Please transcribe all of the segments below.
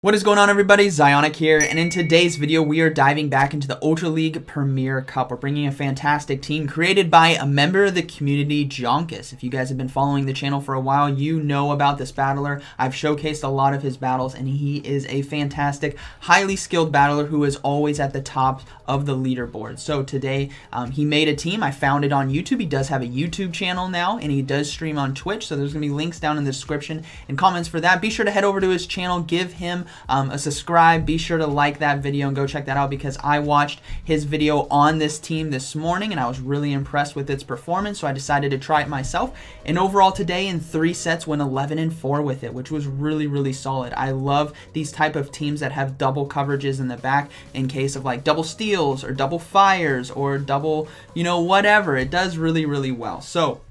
What is going on, everybody? ZyoniK here, and in today's video we are diving back into the Ultra League Premier Cup. We're bringing a fantastic team created by a member of the community, Jonkus. If you guys have been following the channel for a while, you know about this battler. I've showcased a lot of his battles, and he is a fantastic, highly skilled battler who is always at the top of the leaderboard. So today he made a team. I found it on YouTube. He does have a YouTube channel now, and he does stream on Twitch, so there's going to be links down in the description and comments for that. Be sure to head over to his channel, give him a subscribe. Be sure to like that video and go check that out, because I watched his video on this team this morning and I was really impressed with its performance, so I decided to try it myself. And overall today in 3 sets went 11-4 with it, which was really solid. I love these type of teams that have double coverages in the back in case of like double steals or double fires or double, you know, whatever. It does really well. So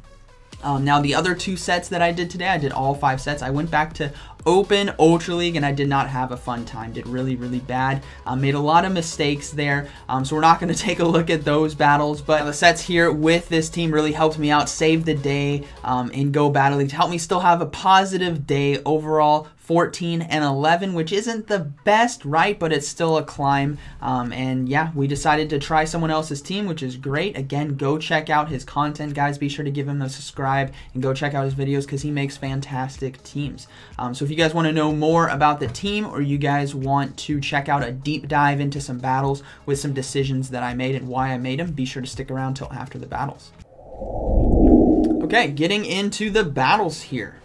now the other 2 sets that I did today, I did all 5 sets. I went back to Open Ultra League and I did not have a fun time. Did really bad. Made a lot of mistakes there. So we're not going to take a look at those battles, but the sets here with this team really helped me out, save the day in Go Battle League to help me still have a positive day overall. 14-11, which isn't the best, right? But it's still a climb. And yeah, we decided to try someone else's team, which is great. Again, go check out his content, guys. Be sure to give him a subscribe and go check out his videos because he makes fantastic teams. So if you guys want to know more about the team, or you guys want to check out a deep dive into some battles with some decisions that I made and why I made them, be sure to stick around till after the battles. Okay, getting into the battles here.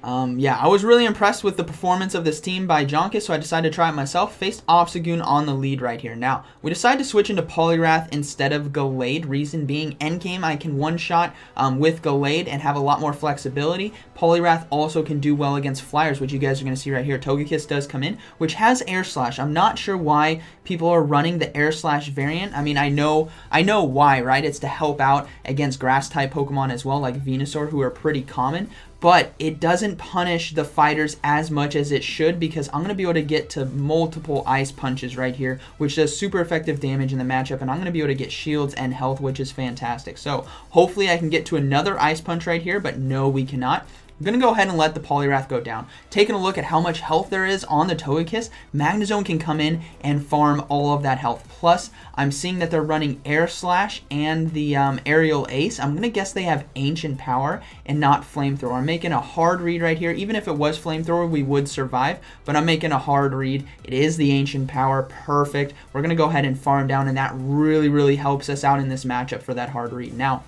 Yeah, I was really impressed with the performance of this team by Jonkus, so I decided to try it myself. Faced Obstagoon on the lead right here. Now, we decided to switch into Poliwrath instead of Gallade. Reason being, endgame I can one-shot with Gallade and have a lot more flexibility. Poliwrath also can do well against flyers, which you guys are going to see right here. Togekiss does come in, which has Air Slash. I'm not sure why people are running the Air Slash variant. I mean, I know why, right? It's to help out against Grass-type Pokemon as well, like Venusaur, who are pretty common. But it doesn't punish the fighters as much as it should, because I'm going to be able to get to multiple Ice Punches right here, which does super effective damage in the matchup, and I'm going to be able to get shields and health, which is fantastic. So hopefully I can get to another Ice Punch right here, but no, we cannot. I'm going to go ahead and let the Poliwrath go down. Taking a look at how much health there is on the Togekiss, Magnezone can come in and farm all of that health. Plus, I'm seeing that they're running Air Slash and the Aerial Ace. I'm going to guess they have Ancient Power and not Flamethrower. I'm making a hard read right here. Even if it was Flamethrower, we would survive, but I'm making a hard read. It is the Ancient Power. Perfect. We're going to go ahead and farm down, and that really helps us out in this matchup for that hard read. Now,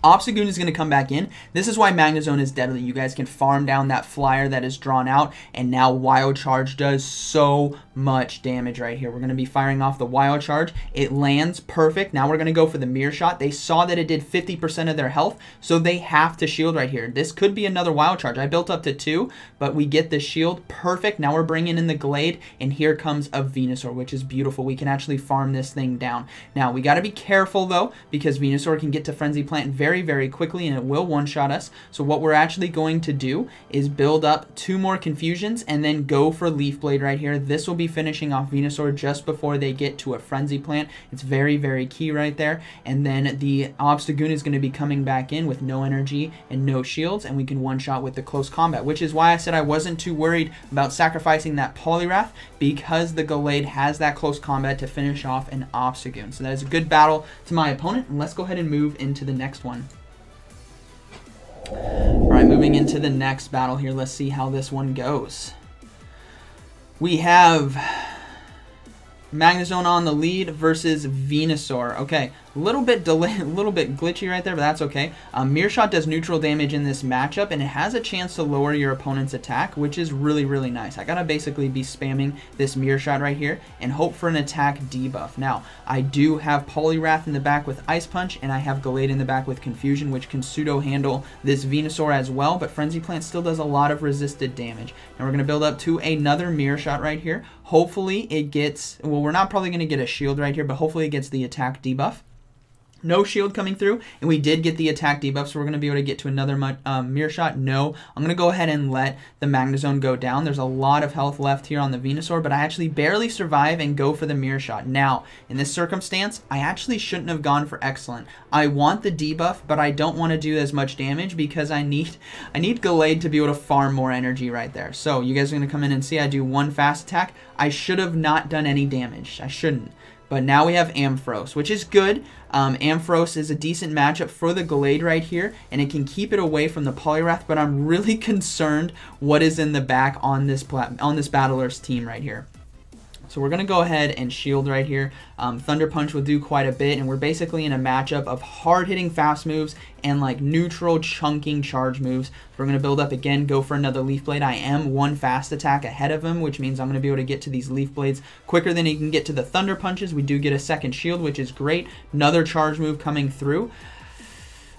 Obstagoon is going to come back in. This is why Magnezone is deadly. You guys can farm down that flyer that is drawn out, and now Wild Charge does so much damage right here. We're going to be firing off the Wild Charge. It lands perfect. Now we're going to go for the Mirror Shot. They saw that it did 50% of their health, so they have to shield right here. This could be another Wild Charge. I built up to 2, but we get the shield. Perfect. Now we're bringing in the Gallade, and here comes a Venusaur, which is beautiful. We can actually farm this thing down. Now, we got to be careful, though, because Venusaur can get to Frenzy Plant very quickly, and it will one-shot us. So what we're actually going to do is build up 2 more Confusions and then go for Leaf Blade right here. This will be finishing off Venusaur just before they get to a Frenzy Plant. It's very key right there. And then the Obstagoon is going to be coming back in with no energy and no shields, and we can one-shot with the close combat, which is why I said I wasn't too worried about sacrificing that Poliwrath, because the Gallade has that close combat to finish off an Obstagoon. So that is a good battle to my opponent, and let's go ahead and move into the next one. Alright, moving into the next battle here. Let's see how this one goes. We have Magnezone on the lead versus Venusaur. Okay, a little bit glitchy right there, but that's okay. Mirror Shot does neutral damage in this matchup, and it has a chance to lower your opponent's attack, which is really nice. I gotta basically be spamming this Mirror Shot right here and hope for an attack debuff. Now, I do have Poliwrath in the back with Ice Punch, and I have Gallade in the back with Confusion, which can pseudo-handle this Venusaur as well, but Frenzy Plant still does a lot of resisted damage. Now we're gonna build up to another Mirror Shot right here. Hopefully it gets, well, we're not probably gonna get a shield right here, but hopefully it gets the attack debuff. No shield coming through, and we did get the attack debuff, so we're going to be able to get to another Mirror Shot. No, I'm going to go ahead and let the Magnezone go down. There's a lot of health left here on the Venusaur, but I actually barely survive and go for the Mirror Shot. Now, in this circumstance, I actually shouldn't have gone for Excellent. I want the debuff, but I don't want to do as much damage because I need Gallade to be able to farm more energy right there. So, you guys are going to come in and see I do one fast attack. I should have not done any damage. I shouldn't. But now we have Ampharos, which is good. Ampharos is a decent matchup for the Gallade right here, and it can keep it away from the Poliwrath, but I'm really concerned what is in the back on this Battler's team right here. So we're going to go ahead and shield right here. Thunder Punch will do quite a bit, and we're basically in a matchup of hard-hitting fast moves and like neutral chunking charge moves. So we're going to build up again, go for another Leaf Blade. I am one fast attack ahead of him, which means I'm going to be able to get to these Leaf Blades quicker than he can get to the Thunder Punches. We do get a second shield, which is great. Another charge move coming through.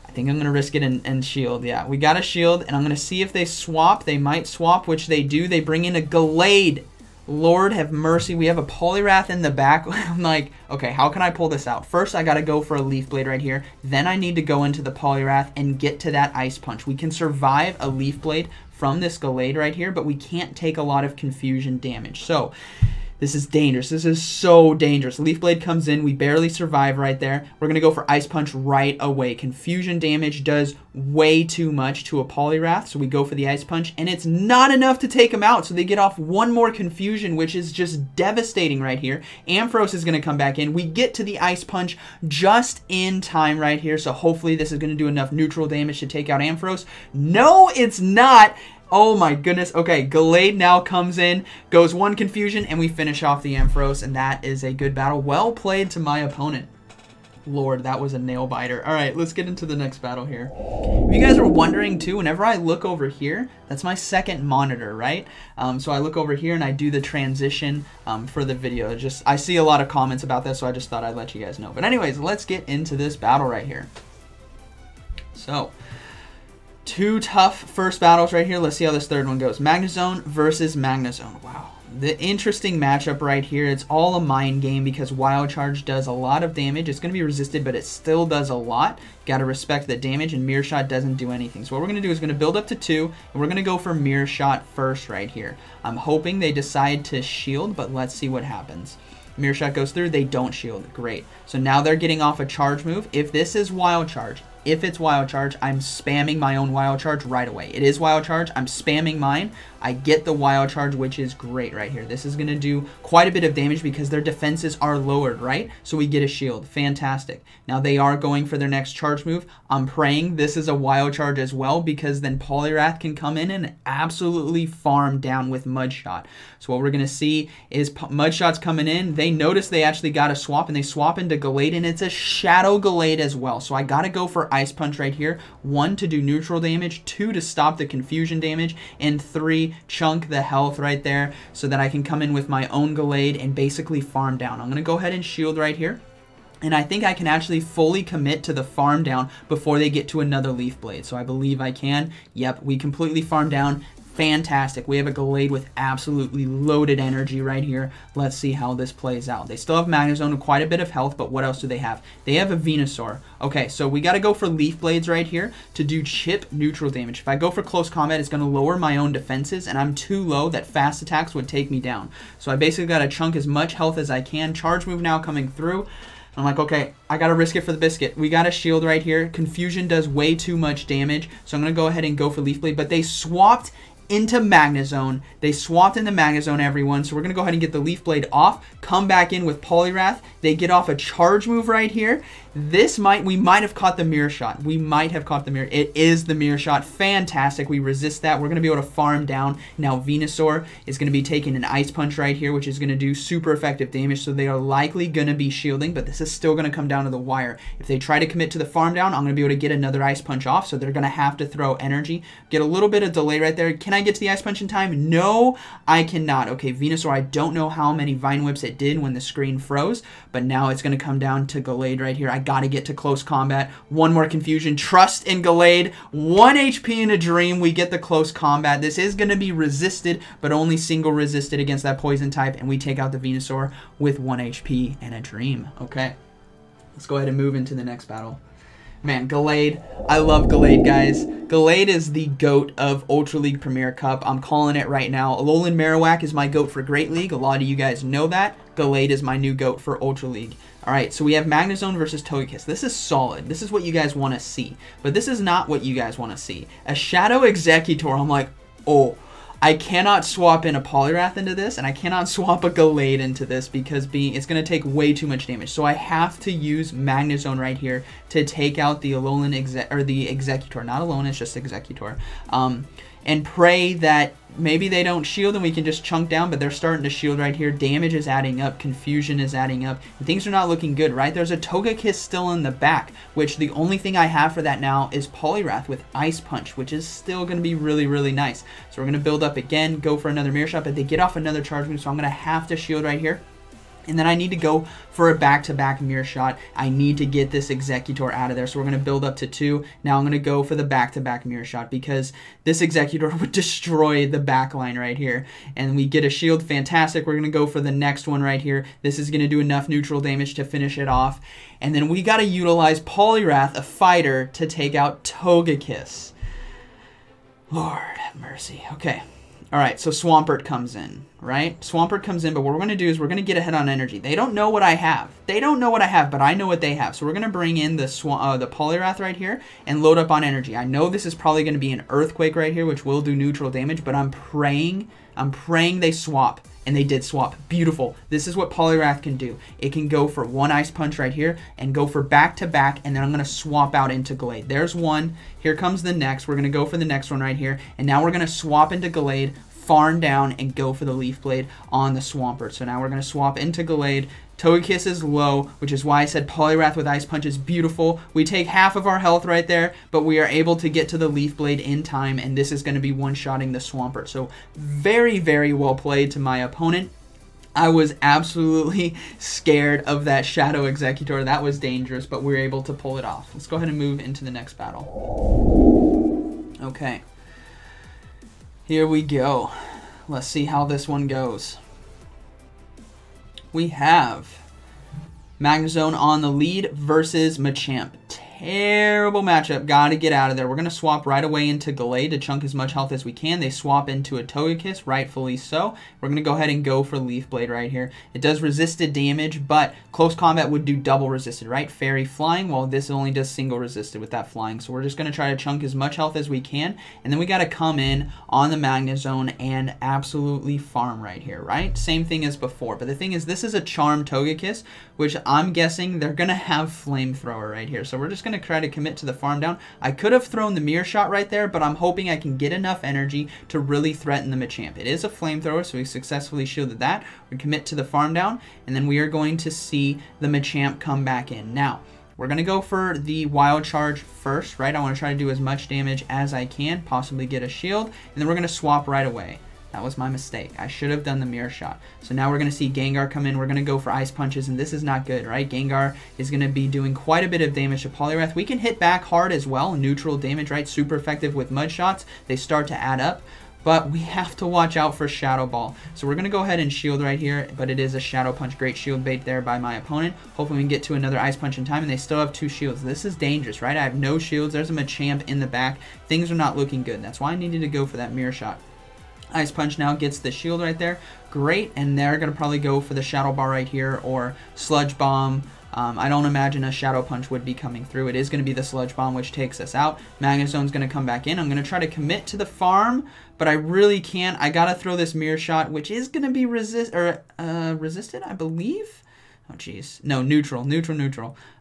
I think I'm going to risk it and shield. Yeah, we got a shield, and I'm going to see if they swap. They might swap, which they do. They bring in a Gallade. Lord have mercy, we have a Poliwrath in the back. I'm like, okay, how can I pull this out? First, I got to go for a Leaf Blade right here. Then I need to go into the Poliwrath and get to that Ice Punch. We can survive a Leaf Blade from this Gallade right here, but we can't take a lot of confusion damage. So, this is dangerous. This is so dangerous. Leaf Blade comes in. We barely survive right there. We're going to go for Ice Punch right away. Confusion damage does way too much to a Poliwrath, so we go for the Ice Punch, and it's not enough to take him out, so they get off one more Confusion, which is just devastating right here. Ampharos is going to come back in. We get to the Ice Punch just in time right here, so hopefully this is going to do enough neutral damage to take out Ampharos. No, it's not. Oh my goodness. Okay, Gallade now comes in, goes one Confusion, and we finish off the Ampharos, and that is a good battle. Well played to my opponent. Lord, that was a nail biter. All right, let's get into the next battle here. If you guys are wondering too, whenever I look over here, that's my second monitor, right? So I look over here and I do the transition for the video. I see a lot of comments about this, so I just thought I'd let you guys know. But anyways, let's get into this battle right here. So, two tough first battles right here. Let's see how this third one goes. Magnezone versus Magnezone. Wow. The interesting matchup right here. It's all a mind game because Wild Charge does a lot of damage. It's going to be resisted, but it still does a lot. Got to respect the damage, and Mirror Shot doesn't do anything. So what we're going to do is going to build up to 2, and we're going to go for Mirror Shot first right here. I'm hoping they decide to shield, but let's see what happens. Mirror Shot goes through. They don't shield. Great. So now they're getting off a charge move. If this is Wild Charge, if it's Wild Charge, I'm spamming my own Wild Charge right away. It is Wild Charge. I'm spamming mine. I get the Wild Charge, which is great right here. This is going to do quite a bit of damage because their defenses are lowered, right? So we get a shield. Fantastic. Now they are going for their next charge move. I'm praying this is a Wild Charge as well because then Poliwrath can come in and absolutely farm down with Mudshot. So what we're going to see is Mudshot's coming in. They notice they actually got a swap, and they swap into Gallade, and it's a Shadow Gallade as well. So I got to go for Ice Punch right here. 1, to do neutral damage. 2, to stop the confusion damage. And 3, chunk the health right there so that I can come in with my own Gallade and basically farm down. I'm going to go ahead and shield right here. And I think I can actually fully commit to the farm down before they get to another Leaf Blade. So I believe I can. Yep, we completely farm down. Fantastic. We have a Gallade with absolutely loaded energy right here. Let's see how this plays out. They still have Magnezone with quite a bit of health, but what else do they have? They have a Venusaur. Okay, so we got to go for Leaf Blades right here to do chip neutral damage. If I go for close combat, it's going to lower my own defenses, and I'm too low that fast attacks would take me down. So I basically got to chunk as much health as I can. Charge move now coming through. I'm like, okay, I got to risk it for the biscuit. We got a shield right here. Confusion does way too much damage, so I'm going to go ahead and go for Leaf Blade, but they swapped into Magnezone. They swapped into Magnezone, everyone. So we're going to go ahead and get the Leaf Blade off, come back in with Poliwrath. They get off a charge move right here. We might have caught the Mirror Shot. We might have caught the Mirror. It is the Mirror Shot. Fantastic. We resist that. We're going to be able to farm down. Now Venusaur is going to be taking an Ice Punch right here, which is going to do super effective damage. So they are likely going to be shielding, but this is still going to come down to the wire. If they try to commit to the farm down, I'm going to be able to get another Ice Punch off. So they're going to have to throw energy. Get a little bit of delay right there. Can I get to the Ice Punch in time? No, I cannot. Okay, Venusaur, I don't know how many Vine Whips it did when the screen froze, but now it's going to come down to Gallade right here. I got to get to close combat. One more confusion. Trust in Gallade. 1 HP in a dream. We get the close combat. This is going to be resisted, but only single resisted against that poison type, and we take out the Venusaur with 1 HP and a dream. Okay. Let's go ahead and move into the next battle. Man, Gallade. I love Gallade, guys. Gallade is the GOAT of Ultra League Premier Cup. I'm calling it right now. Alolan Marowak is my GOAT for Great League. A lot of you guys know that. Gallade is my new GOAT for Ultra League. Alright, so we have Magnezone versus Togekiss. This is solid. This is what you guys want to see. But this is not what you guys want to see. A Shadow Executor, I'm like, oh, I cannot swap in a Poliwrath into this, and I cannot swap a Gallade into this because it's going to take way too much damage. So I have to use Magnezone right here to take out the Alolan Executor. Not Alolan, it's just Executor. And pray that maybe they don't shield and we can just chunk down, but they're starting to shield right here. Damage is adding up, confusion is adding up, and things are not looking good, right? There's a Togekiss still in the back, which the only thing I have for that now is Poliwrath with Ice Punch, which is still going to be really, really nice. So we're going to build up again, go for another Mirror Shot, but they get off another charge move, so I'm going to have to shield right here. And then I need to go for a back-to-back Mirror Shot. I need to get this Executor out of there. So we're going to build up to 2. Now I'm going to go for the back-to-back Mirror Shot because this Executor would destroy the back line right here. And we get a shield. Fantastic. We're going to go for the next one right here. This is going to do enough neutral damage to finish it off. And then we got to utilize Poliwrath, a fighter, to take out Togekiss. Lord have mercy. Okay. Alright, so Swampert comes in, right? Swampert comes in, but what we're going to do is we're going to get ahead on energy. They don't know what I have. They don't know what I have, but I know what they have. So we're going to bring in the Poliwrath right here and load up on energy. I know this is probably going to be an Earthquake right here, which will do neutral damage, but I'm praying they swap. And they did swap. Beautiful. This is what Poliwrath can do. It can go for one Ice Punch right here and go for back-to-back, and then I'm going to swap out into Gallade. There's one. Here comes the next. We're going to go for the next one right here. And now we're going to swap into Gallade, farm down, and go for the Leaf Blade on the Swampert. So now we're going to swap into Gallade. Togekiss is low, which is why I said Poliwrath with Ice Punch is beautiful. We take half of our health right there, but we are able to get to the Leaf Blade in time, and this is going to be one-shotting the Swampert. So very, very well played to my opponent. I was absolutely scared of that Shadow Executor. That was dangerous, but we were able to pull it off. Let's go ahead and move into the next battle. Okay. Here we go. Let's see how this one goes. We have Magnezone on the lead versus Machamp. Terrible matchup. Gotta get out of there. We're going to swap right away into Gallade to chunk as much health as we can. They swap into a Togekiss, rightfully so. We're going to go ahead and go for Leaf Blade right here. It does resisted damage, but close combat would do double resisted, right? Fairy flying, well, this only does single resisted with that flying. So we're just going to try to chunk as much health as we can. And then we got to come in on the Magnezone and absolutely farm right here, right? Same thing as before. But the thing is, this is a Charm Togekiss, which I'm guessing they're going to have Flamethrower right here. So we're just going to try to commit to the farm down. I could have thrown the Mirror Shot right there, but I'm hoping I can get enough energy to really threaten the Machamp. It is a Flamethrower, so we successfully shielded that. We commit to the farm down, and then we are going to see the Machamp come back in. Now, we're going to go for the Wild Charge first, right? I want to try to do as much damage as I can, possibly get a shield, and then we're going to swap right away. That was my mistake. I should have done the Mirror Shot. So now we're going to see Gengar come in. We're going to go for Ice Punches, and this is not good, right? Gengar is going to be doing quite a bit of damage to Poliwrath. We can hit back hard as well. Neutral damage, right? Super effective with Mud Shots. They start to add up. But we have to watch out for Shadow Ball. So we're going to go ahead and shield right here, but it is a Shadow Punch. Great shield bait there by my opponent. Hopefully we can get to another Ice Punch in time, and they still have 2 shields. This is dangerous, right? I have no shields. There's a Machamp in the back. Things are not looking good. That's why I needed to go for that Mirror Shot. Ice Punch now gets the shield right there. Great, and they're going to probably go for the Shadow Ball right here or Sludge Bomb. I don't imagine a Shadow Punch would be coming through. It is going to be the Sludge Bomb, which takes us out. Magnezone's going to come back in. I'm going to try to commit to the farm, but I really can't. I got to throw this Mirror Shot, which is going to be resisted, I believe. Oh, jeez. No, neutral.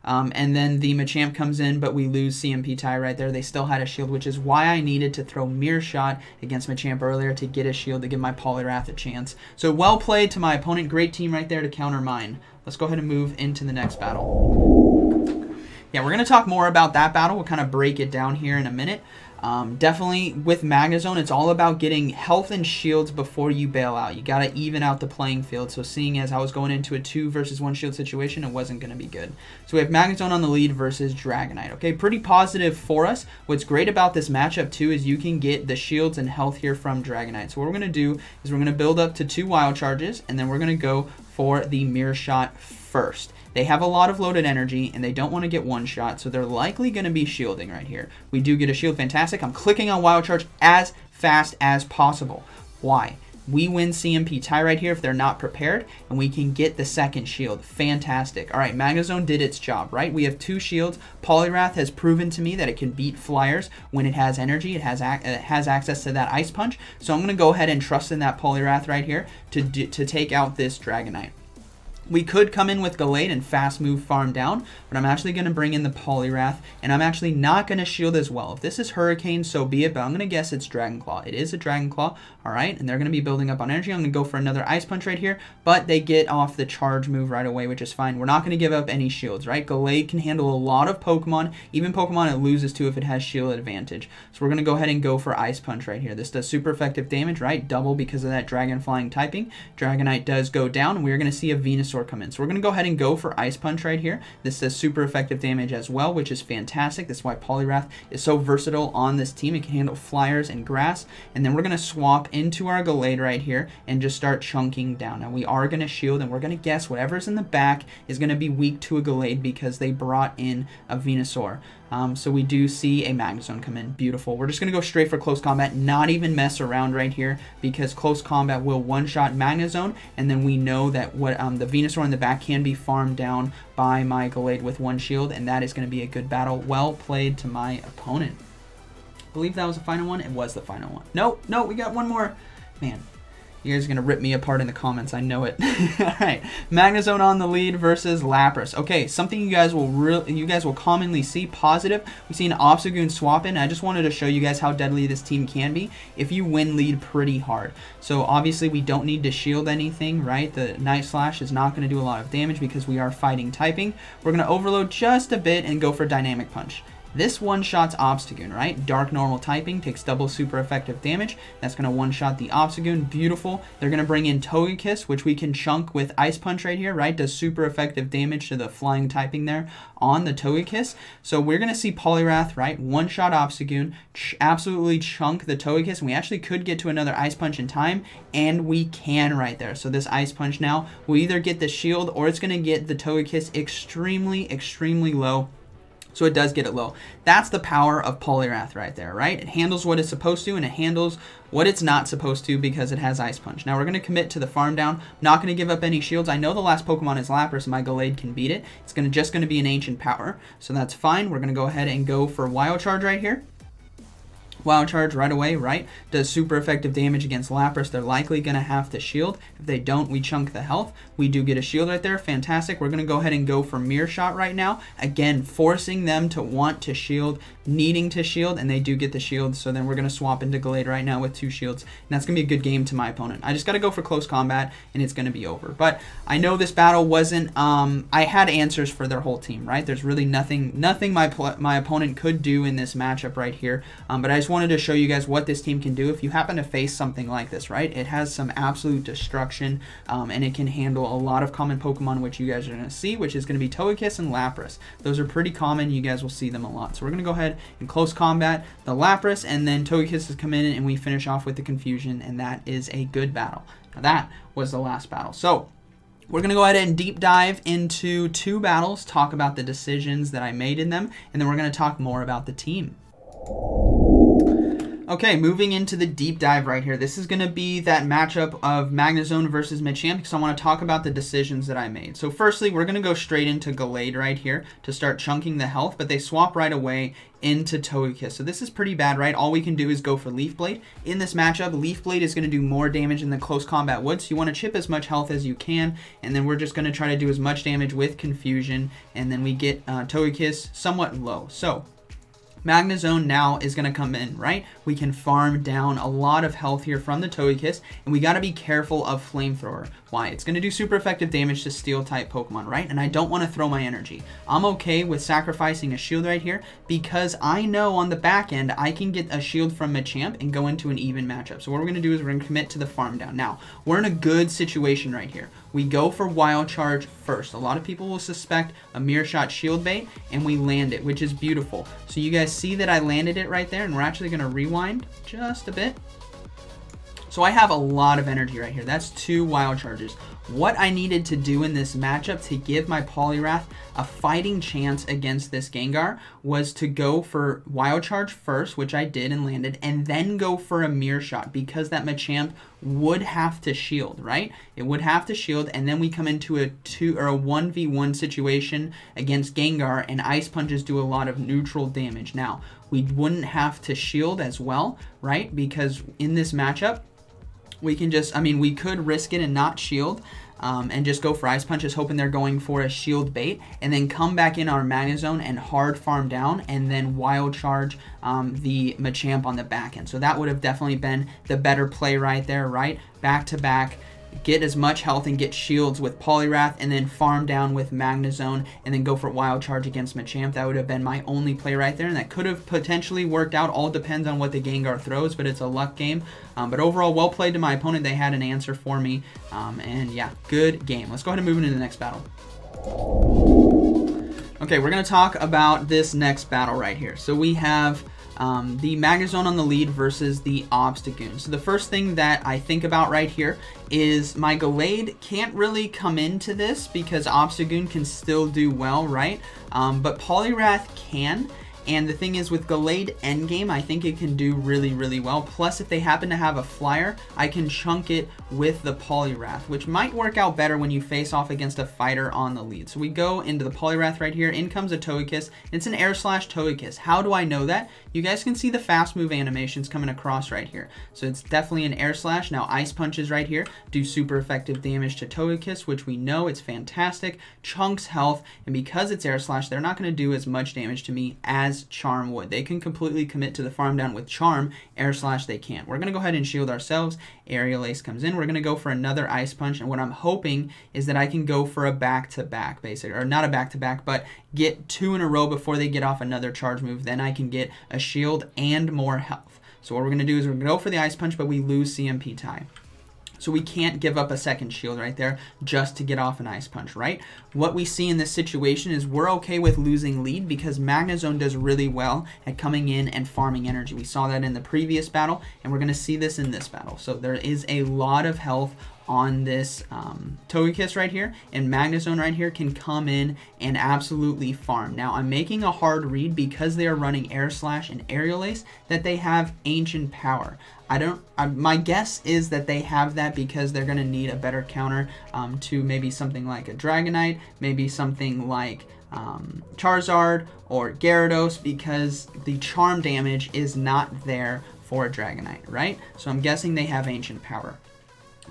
And then the Machamp comes in, but we lose CMP tie right there. They still had a shield, which is why I needed to throw Mirror Shot against Machamp earlier to get a shield to give my Poliwrath a chance. So well played to my opponent. Great team right there to counter mine. Let's go ahead and move into the next battle. Yeah, we're going to talk more about that battle. We'll kind of break it down here in a minute. Definitely with Magnezone, it's all about getting health and shields before you bail out. You got to even out the playing field. So seeing as I was going into a 2 versus 1 shield situation, it wasn't going to be good. So we have Magnezone on the lead versus Dragonite. Okay, pretty positive for us. What's great about this matchup too is you can get the shields and health here from Dragonite. So what we're going to do is we're going to build up to 2 Wild Charges, and then we're going to go for the Mirror Shot first. They have a lot of loaded energy, and they don't want to get one shot, so they're likely going to be shielding right here. We do get a shield, fantastic. I'm clicking on Wild Charge as fast as possible. Why? We win CMP tie right here if they're not prepared, and we can get the second shield. Fantastic. All right, Magnezone did its job, right? We have 2 shields. Poliwrath has proven to me that it can beat flyers when it has energy. It has access to that Ice Punch. So I'm going to go ahead and trust in that Poliwrath right here to take out this Dragonite. We could come in with Gallade and fast move farm down, but I'm actually going to bring in the Poliwrath, and I'm actually not going to shield as well. If this is Hurricane, so be it, but I'm going to guess it's Dragon Claw. It is a Dragon Claw, all right, and they're going to be building up on energy. I'm going to go for another Ice Punch right here, but they get off the charge move right away, which is fine. We're not going to give up any shields, right? Gallade can handle a lot of Pokemon, even Pokemon it loses to if it has shield advantage. So we're going to go ahead and go for Ice Punch right here. This does super effective damage, right? Double because of that Dragon Flying typing. Dragonite does go down, and we're going to see a Venusaur come in. So we're going to go ahead and go for Ice Punch right here. This does super effective damage as well, which is fantastic. That's why Poliwrath is so versatile on this team. It can handle flyers and grass. And then we're going to swap into our Gallade right here and just start chunking down. Now we are going to shield, and we're going to guess whatever's in the back is going to be weak to a Gallade because they brought in a Venusaur. So we do see a Magnezone come in. Beautiful. We're just going to go straight for close combat, not even mess around right here, because close combat will one-shot Magnezone, and then we know that what the Venusaur in the back can be farmed down by my Gallade with 1 shield, and that is going to be a good battle. Well played to my opponent. I believe that was the final one. It was the final one. No, we got one more. Man. You guys are going to rip me apart in the comments. I know it. All right. Magnezone on the lead versus Lapras. Okay, something you guys will commonly see positive. We see an Obstagoon swap in. I just wanted to show you guys how deadly this team can be if you win lead pretty hard. So obviously we don't need to shield anything, right? The Night Slash is not going to do a lot of damage because we are fighting typing. We're going to overload just a bit and go for Dynamic Punch. This one-shots Obstagoon, right? Dark normal typing, takes double super effective damage. That's going to one-shot the Obstagoon. Beautiful. They're going to bring in Togekiss, which we can chunk with Ice Punch right here, right? Does super effective damage to the flying typing there on the Togekiss. So we're going to see Poliwrath, right? One-shot Obstagoon, absolutely chunk the Togekiss, and we actually could get to another Ice Punch in time, and we can right there. So this Ice Punch now will either get the shield or it's going to get the Togekiss extremely, extremely low. So it does get it low. That's the power of Poliwrath right there, right? It handles what it's supposed to, and it handles what it's not supposed to because it has Ice Punch. Now we're going to commit to the farm down. Not going to give up any shields. I know the last Pokemon is Lapras, and my Gallade can beat it. It's just going to be an Ancient Power, so that's fine. We're going to go ahead and go for Wild Charge right here. Wild Charge right away, right? Does super effective damage against Lapras. They're likely going to have to shield. If they don't, we chunk the health. We do get a shield right there. Fantastic. We're going to go ahead and go for Mirror Shot right now. Again, forcing them to want to shield, needing to shield, and they do get the shield. So then we're going to swap into Gallade right now with 2 shields. And that's going to be a good game to my opponent. I just got to go for close combat, and it's going to be over. But I know this battle wasn't... I had answers for their whole team, right? There's really nothing my opponent could do in this matchup right here. But I just wanted to show you guys what this team can do if you happen to face something like this, right? It has some absolute destruction, and it can handle a lot of common Pokemon, which you guys are going to see, which is going to be Togekiss and Lapras. Those are pretty common. You guys will see them a lot. So we're going to go ahead and close combat the Lapras, and then Togekiss has come in, and we finish off with the Confusion, and that is a good battle. Now that was the last battle. So we're going to go ahead and deep dive into 2 battles, talk about the decisions that I made in them, and then we're going to talk more about the team. Okay, moving into the deep dive right here. This is going to be that matchup of Magnezone versus Machamp, because I want to talk about the decisions that I made. So firstly, we're going to go straight into Gallade right here to start chunking the health, but they swap right away into Togekiss. So this is pretty bad, right? All we can do is go for Leaf Blade. In this matchup, Leaf Blade is going to do more damage in the close combat would, so you want to chip as much health as you can, and then we're just going to try to do as much damage with Confusion, and then we get Togekiss somewhat low. So Magnezone now is going to come in, right? We can farm down a lot of health here from the Togekiss, and we got to be careful of Flamethrower. Why? It's going to do super effective damage to Steel-type Pokemon, right? And I don't want to throw my energy. I'm okay with sacrificing a shield right here because I know on the back end I can get a shield from Machamp and go into an even matchup. So what we're going to do is we're going to commit to the farm down. Now, we're in a good situation right here. We go for Wild Charge first. A lot of people will suspect a Mirror Shot shield bait, and we land it, which is beautiful. So you guys see that I landed it right there, and we're actually going to rewind just a bit. So I have a lot of energy right here. That's 2 wild charges. What I needed to do in this matchup to give my Poliwrath a fighting chance against this Gengar was to go for wild charge first, which I did and landed, and then go for a mirror shot because that Machamp would have to shield, right? It would have to shield, and then we come into a 1v1 situation against Gengar, and Ice Punches do a lot of neutral damage. Now, we wouldn't have to shield as well, right? Because in this matchup, we can just, I mean, we could risk it and not shield and just go for Ice Punches, hoping they're going for a shield bait, and then come back in our Magnezone and hard farm down, and then wild charge the Machamp on the back end. So that would have definitely been the better play right there, right? Back to back. Get as much health and get shields with Poliwrath, and then farm down with Magnezone, and then go for wild charge against Machamp. That would have been my only play right there, and that could have potentially worked out. All depends on what the Gengar throws, but it's a luck game. But overall, well played to my opponent. They had an answer for me, and yeah, good game. Let's go ahead and move into the next battle. Okay, we're going to talk about this next battle right here. So we have the Magnezone on the lead versus the Obstagoon. So the first thing that I think about right here is my Gallade can't really come into this because Obstagoon can still do well, right? But Poliwrath can. And the thing is, with Gallade endgame, I think it can do really, really well. Plus, if they happen to have a flyer, I can chunk it with the Poliwrath, which might work out better when you face off against a fighter on the lead. So we go into the Poliwrath right here. In comes a Togekiss. It's an Air Slash Togekiss. How do I know that? You guys can see the fast move animations coming across right here. So it's definitely an Air Slash. Now, Ice Punches right here do super effective damage to Togekiss, which we know it's fantastic. Chunks health, and because it's Air Slash, they're not going to do as much damage to me as Charm would. They can completely commit to the farm down with Charm. Air Slash they can't. We're going to go ahead and shield ourselves. Aerial Ace comes in. We're going to go for another Ice Punch, and what I'm hoping is that I can go for a back-to-back, basically, or not a back-to-back, but get 2 in a row before they get off another charge move. Then I can get a shield and more health. So what we're going to do is we're going to go for the Ice Punch, but we lose CMP tie. So we can't give up a second shield right there just to get off an Ice Punch, right? What we see in this situation is we're okay with losing lead because Magnezone does really well at coming in and farming energy. We saw that in the previous battle, and we're going to see this in this battle. So there is a lot of health on this Togekiss right here, and Magnezone right here can come in and absolutely farm. Now, I'm making a hard read because they are running Air Slash and Aerial Ace that they have Ancient Power. My guess is that they have that because they're going to need a better counter to maybe something like a Dragonite, maybe something like Charizard or Gyarados, because the charm damage is not there for a Dragonite, right? So I'm guessing they have Ancient Power.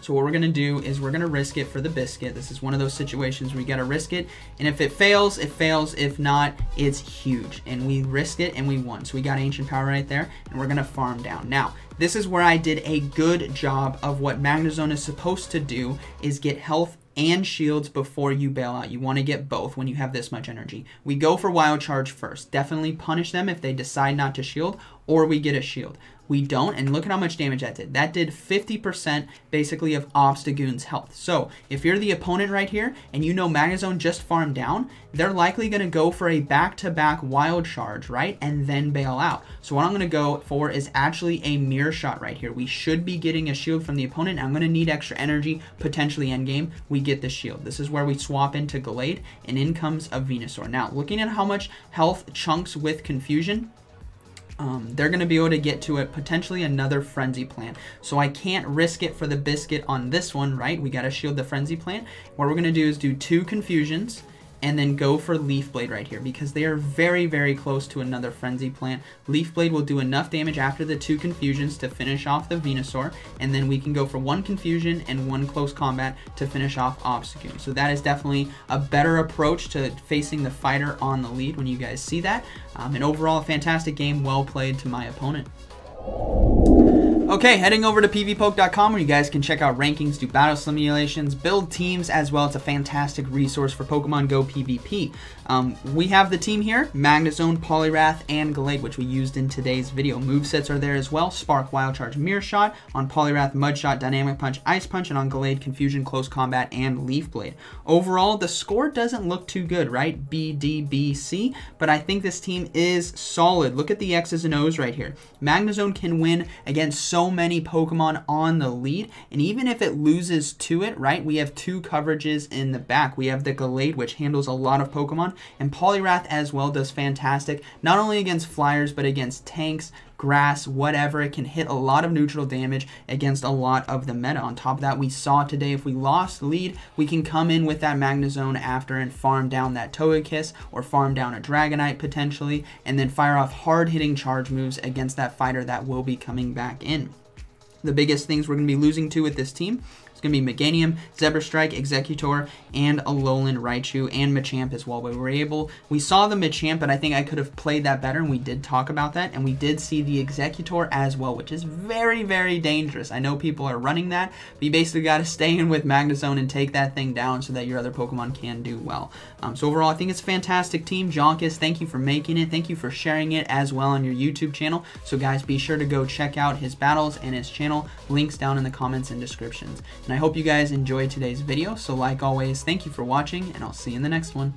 So what we're going to do is we're going to risk it for the biscuit. This is one of those situations where you got to risk it. And if it fails, it fails. If not, it's huge. And we risked it and we won. So we got Ancient Power right there, and we're going to farm down. Now, this is where I did a good job of what Magnezone is supposed to do, is get health and shields before you bail out. You want to get both when you have this much energy. We go for Wild Charge first. Definitely punish them if they decide not to shield, or we get a shield. We don't, and look at how much damage that did. That did 50% basically of Obstagoon's health. So if you're the opponent right here and you know Magnezone just farmed down, they're likely going to go for a back-to-back Wild Charge, right, and then bail out. So what I'm going to go for is actually a Mirror Shot right here. We should be getting a shield from the opponent. I'm going to need extra energy, potentially endgame. We get the shield. This is where we swap into Gallade, and in comes a Venusaur. Now, looking at how much health chunks with Confusion, they're going to be able to get to it potentially another Frenzy Plant. So I can't risk it for the biscuit on this one, right? We got to shield the Frenzy Plant. What we're going to do is do 2 Confusions and then go for Leaf Blade right here because they are very, very close to another Frenzy Plant. Leaf Blade will do enough damage after the 2 Confusions to finish off the Venusaur, and then we can go for 1 Confusion and 1 Close Combat to finish off Obstagoon. So that is definitely a better approach to facing the fighter on the lead when you guys see that. And overall, a fantastic game, well played to my opponent. Okay, heading over to pvpoke.com where you guys can check out rankings, do battle simulations, build teams as well. It's a fantastic resource for Pokemon Go PvP. We have the team here, Magnezone, Poliwrath, and Gallade, which we used in today's video. Movesets are there as well. Spark, Wild Charge, Mirror Shot. On Poliwrath, Mud Shot, Dynamic Punch, Ice Punch, and on Gallade, Confusion, Close Combat, and Leaf Blade. Overall, the score doesn't look too good, right? B, D, B, C, but I think this team is solid. Look at the X's and O's right here. Magnezone can win against so so many Pokemon on the lead, and even if it loses to it, right, we have 2 coverages in the back. We have the Gallade, which handles a lot of Pokemon, and Poliwrath as well does fantastic, not only against flyers, but against tanks, grass, whatever. It can hit a lot of neutral damage against a lot of the meta. On top of that, we saw today if we lost lead, we can come in with that Magnezone after and farm down that Togekiss or farm down a Dragonite potentially, and then fire off hard-hitting charge moves against that fighter that will be coming back in. The biggest things we're going to be losing to with this team is going to be Meganium, Zebrastrike, Executor, and Alolan Raichu, and Machamp as well. But we saw the Machamp, but I think I could have played that better, and we did talk about that, and we did see the Executor as well, which is very, very dangerous. I know people are running that, but you basically got to stay in with Magnezone and take that thing down so that your other Pokemon can do well. So overall, I think it's a fantastic team. Jonkus, thank you for making it. Thank you for sharing it as well on your YouTube channel. So guys, be sure to go check out his battles and his channel. Links down in the comments and descriptions. And I hope you guys enjoyed today's video. So like always, thank you for watching, and I'll see you in the next one.